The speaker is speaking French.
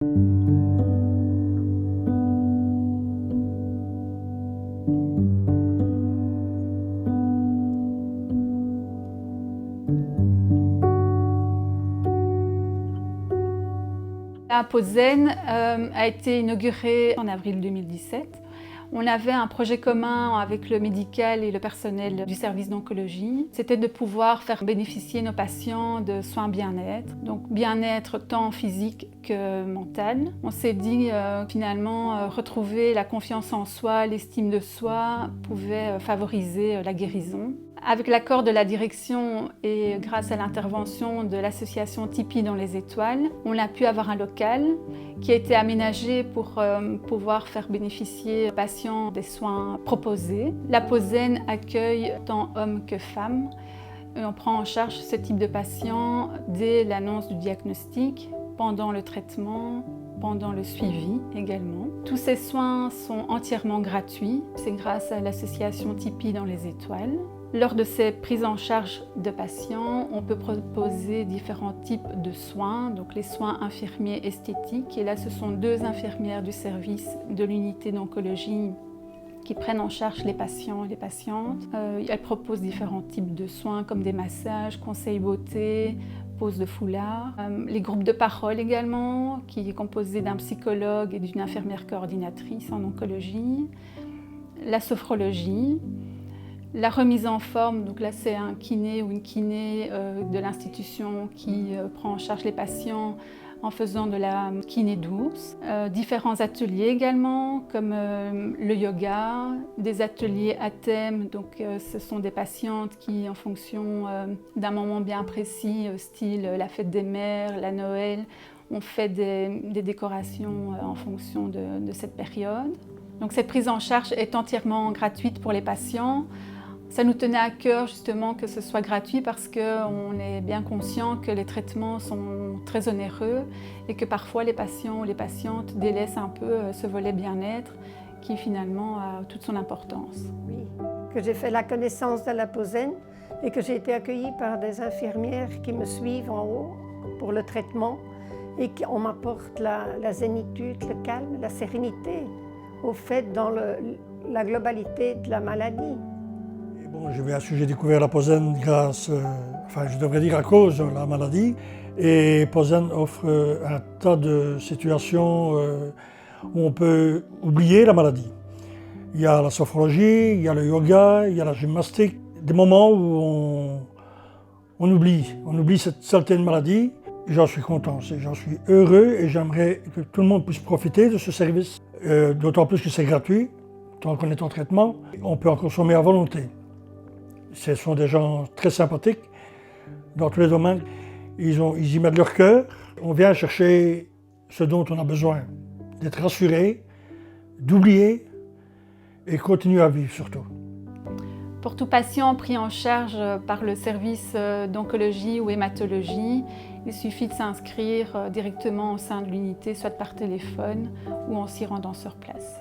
La POSEN a été inaugurée en avril 2017. On avait un projet commun avec le médical et le personnel du service d'oncologie. C'était de pouvoir faire bénéficier nos patients de soins bien-être. Donc bien-être tant physique que mental. On s'est dit finalement retrouver la confiance en soi, l'estime de soi pouvait favoriser la guérison. Avec l'accord de la direction et grâce à l'intervention de l'association Tipi dans les étoiles, on a pu avoir un local qui a été aménagé pour pouvoir faire bénéficier aux patients des soins proposés. La POSEN accueille tant hommes que femmes et on prend en charge ce type de patients dès l'annonce du diagnostic, pendant le traitement, pendant le suivi également. Tous ces soins sont entièrement gratuits. C'est grâce à l'association Tipi dans les étoiles. Lors de ces prises en charge de patients, on peut proposer différents types de soins, donc les soins infirmiers esthétiques. Et là, ce sont 2 infirmières du service de l'unité d'oncologie qui prennent en charge les patients et les patientes. Elles proposent différents types de soins comme des massages, conseils beauté, pose de foulard. Les groupes de parole également, qui est composé d'un psychologue et d'une infirmière coordinatrice en oncologie. La sophrologie. La remise en forme, donc là c'est un kiné ou une kiné de l'institution qui prend en charge les patients en faisant de la kiné douce. Différents ateliers également, comme le yoga, des ateliers à thème, donc ce sont des patientes qui en fonction d'un moment bien précis, style la fête des mères, la Noël, on fait des décorations en fonction de cette période. Donc cette prise en charge est entièrement gratuite pour les patients. Ça nous tenait à cœur justement que ce soit gratuit parce qu'on est bien conscient que les traitements sont très onéreux et que parfois les patients ou les patientes délaissent un peu ce volet bien-être qui finalement a toute son importance. Oui, que j'ai fait la connaissance de la POSEN et que j'ai été accueillie par des infirmières qui me suivent en haut pour le traitement et qu'on m'apporte la zénitude, le calme, la sérénité au fait dans la globalité de la maladie. Bon, j'ai découvert la POSEN grâce, je devrais dire à cause de la maladie. Et POSEN offre un tas de situations où on peut oublier la maladie. Il y a la sophrologie, il y a le yoga, il y a la gymnastique. Des moments où on oublie cette certaine maladie. J'en suis content, j'en suis heureux et j'aimerais que tout le monde puisse profiter de ce service. D'autant plus que c'est gratuit, tant qu'on est en traitement. On peut en consommer à volonté. Ce sont des gens très sympathiques dans tous les domaines. Ils y mettent leur cœur. On vient chercher ce dont on a besoin, d'être rassuré, d'oublier et continuer à vivre surtout. Pour tout patient pris en charge par le service d'oncologie ou hématologie, il suffit de s'inscrire directement au sein de l'unité, soit par téléphone ou en s'y rendant sur place.